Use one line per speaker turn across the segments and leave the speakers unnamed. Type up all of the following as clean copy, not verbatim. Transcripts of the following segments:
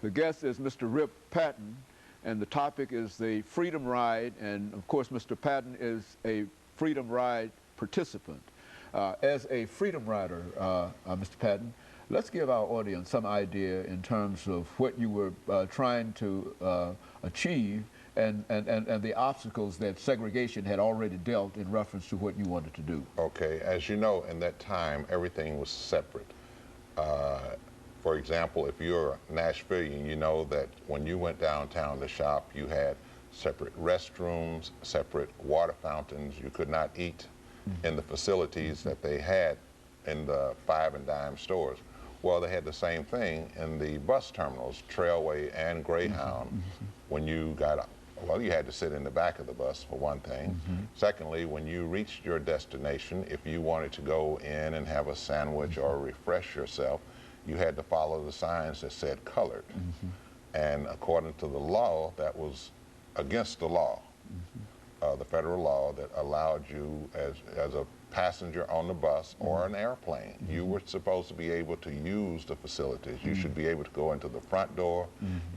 The guest is Mr. RPatton, and the topic is the Freedom Ride, and of course Mr. Patton is a Freedom Ride participant. As a Freedom Rider, Mr. Patton, let's give our audience some idea in terms of what you were trying to achieve and the obstacles that segregation had already dealt in reference to what you wanted to do.
Okay, as you know, in that time, everything was separate. For example, if you're a Nashvilleian, you know that when you went downtown to shop, you had separate restrooms, separate water fountains. You could not eat in the facilities that they had in the 5 and dime stores. Well, they had the same thing in the bus terminals, Trailway and Greyhound. When you got, well, you had to sit in the back of the bus for one thing. Secondly, when you reached your destination, if you wanted to go in and have a sandwich or refresh yourself, you had to follow the signs that said colored. And according to the law, that was against the law, the federal law that allowed you as a passenger on the bus or an airplane, you were supposed to be able to use the facilities. You should be able to go into the front door,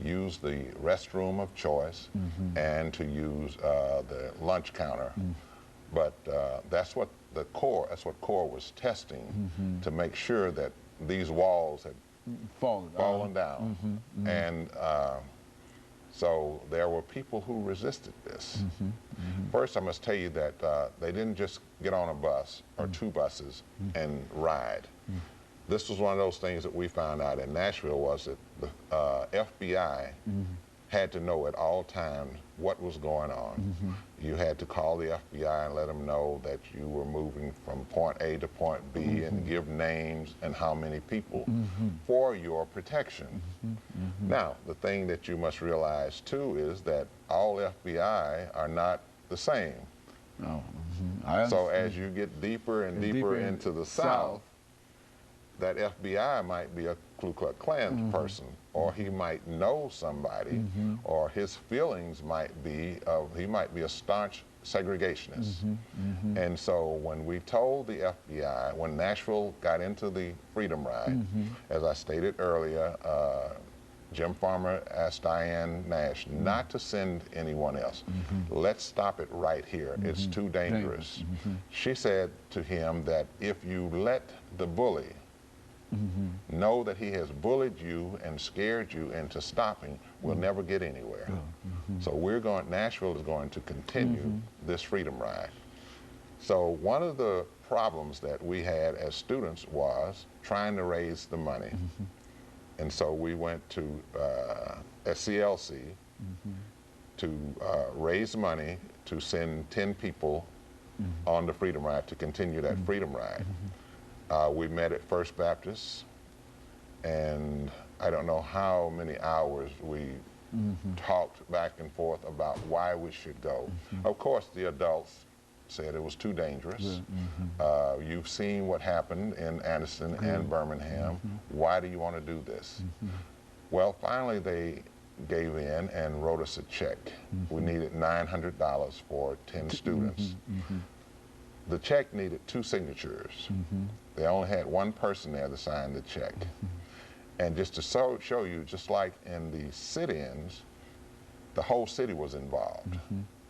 use the restroom of choice, and to use the lunch counter. But that's what CORE was testing to make sure that these walls had fallen down. And so there were people who resisted this. First, I must tell you that they didn't just get on a bus or 2 buses and ride. This was one of those things that we found out in Nashville, was that the FBI had to know at all times what was going on. You had to call the FBI and let them know that you were moving from point A to point B and give names and how many people for your protection. Now, the thing that you must realize too is that all FBI are not the same. So as you get deeper and deeper into the South, that FBI might be a Ku Klux Klan person, or he might know somebody, or his feelings might be he might be a staunch segregationist. And so when we told the FBI, when Nashville got into the Freedom Ride, as I stated earlier, Jim Farmer asked Diane Nash not to send anyone else. Let's stop it right here. It's too dangerous. She said to him that if you let the bully know that he has bullied you and scared you into stopping, we'll never get anywhere. So Nashville is going to continue this Freedom Ride. So one of the problems that we had as students was trying to raise the money. And so we went to SCLC to raise money to send 10 people on the Freedom Ride, to continue that Freedom Ride. We met at First Baptist, and I don't know how many hours we talked back and forth about why we should go. Of course, the adults said it was too dangerous. You've seen what happened in Anderson and Birmingham. Why do you want to do this? Well, finally they gave in and wrote us a check. We needed $900 for 10 students. The check needed 2 signatures. They only had 1 person there to sign the check. And just to show you, just like in the sit-ins, the whole city was involved.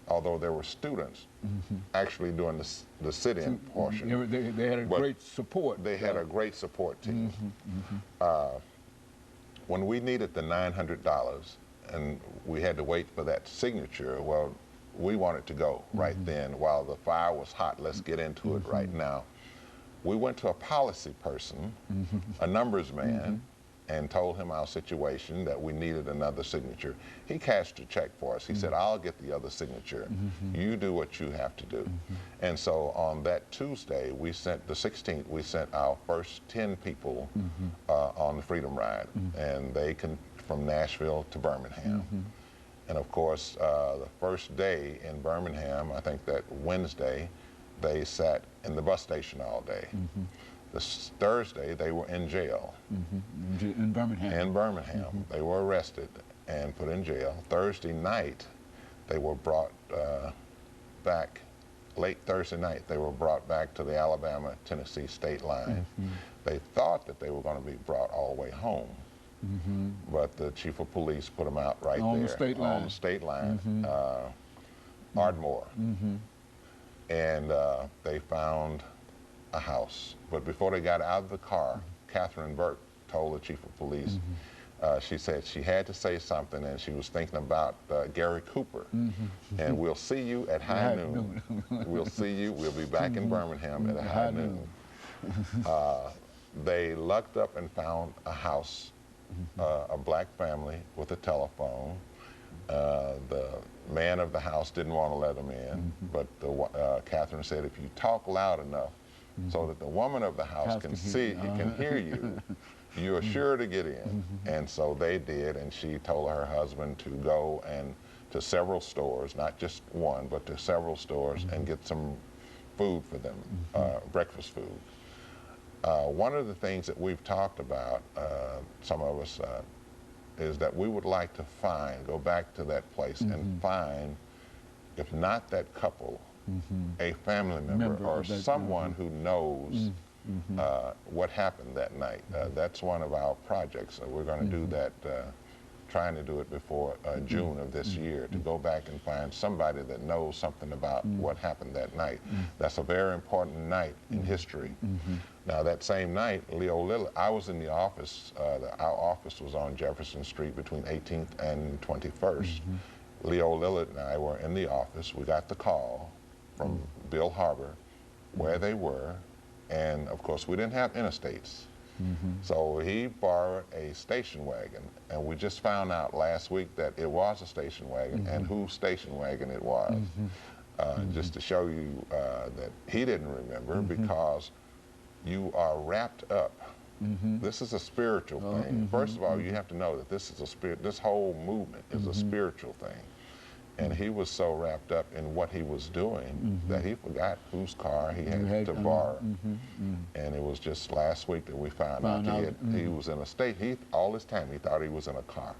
Although there were students actually doing the sit-in portion.
They had a great support.
They had a great support team. When we needed the $900 and we had to wait for that signature, well, we wanted to go right then. While the fire was hot, let's get into it right now. We went to a policy person, a numbers man, and told him our situation, that we needed another signature. He cashed a check for us. He said, I'll get the other signature. You do what you have to do. And so on that Tuesday, we sent, the 16th, we sent our first 10 people on the Freedom Ride. And they from Nashville to Birmingham. And of course, the first day in Birmingham, I think that Wednesday, they sat in the bus station all day. This Thursday, they were in jail.
In Birmingham?
In Birmingham. They were arrested and put in jail. Thursday night, they were brought back, late Thursday night, they were brought back to the Alabama-Tennessee state line. They thought that they were going to be brought all the way home. but the chief of police put them out right
on
there
the state line.
on the state line, Ardmore, and they found a house. But before they got out of the car, Catherine Burke told the chief of police, she said she had to say something, and she was thinking about Gary Cooper. And we'll see you at high noon. We'll see you. We'll be back in Birmingham at high noon. They lucked up and found a house, a black family with a telephone. The man of the house didn't want to let them in, but Catherine said, if you talk loud enough so that the woman of the house can hear you, you are sure to get in. And so they did, and she told her husband to go and to several stores, not just one, but to several stores, and get some food for them, breakfast food. One of the things that we've talked about, some of us, is that we would like to go back to that place and find, if not that couple, a family member or someone who knows what happened that night. That's one of our projects. We're going to do that, trying to do it before June of this year, to go back and find somebody that knows something about what happened that night. That's a very important night in history. Now, that same night, Leo Lillard, I was in the office. Our office was on Jefferson Street between 18th and 21st. Leo Lillard and I were in the office. We got the call from Bill Harbor where they were, and of course we didn't have interstates. So he borrowed a station wagon, and we just found out last week that it was a station wagon, and whose station wagon it was. Just to show you that he didn't remember, because you are wrapped up. This is a spiritual thing. First of all, you have to know that this is a spirit. This whole movement is a spiritual thing. And he was so wrapped up in what he was doing that he forgot whose car he had to borrow. And it was just last week that we found out he was in a state. All this time he thought he was in a car.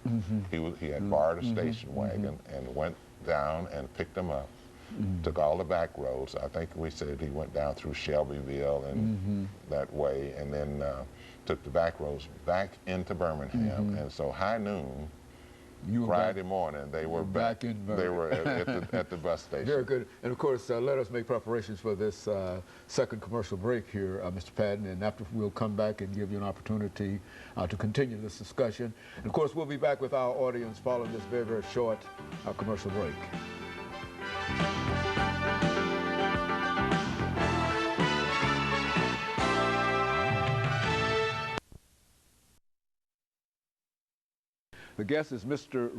He had borrowed a station wagon and went down and picked them up. Took all the back roads. I think we said he went down through Shelbyville and that way, and then took the back roads back into Birmingham. And so high noon, Friday morning, they were back in Birmingham. They were at the bus station.
Very good. And of course, let us make preparations for this second commercial break here, Mr. Patton, and after we'll come back and give you an opportunity to continue this discussion. And of course, we'll be back with our audience following this very, very short commercial break. The guest is Mr.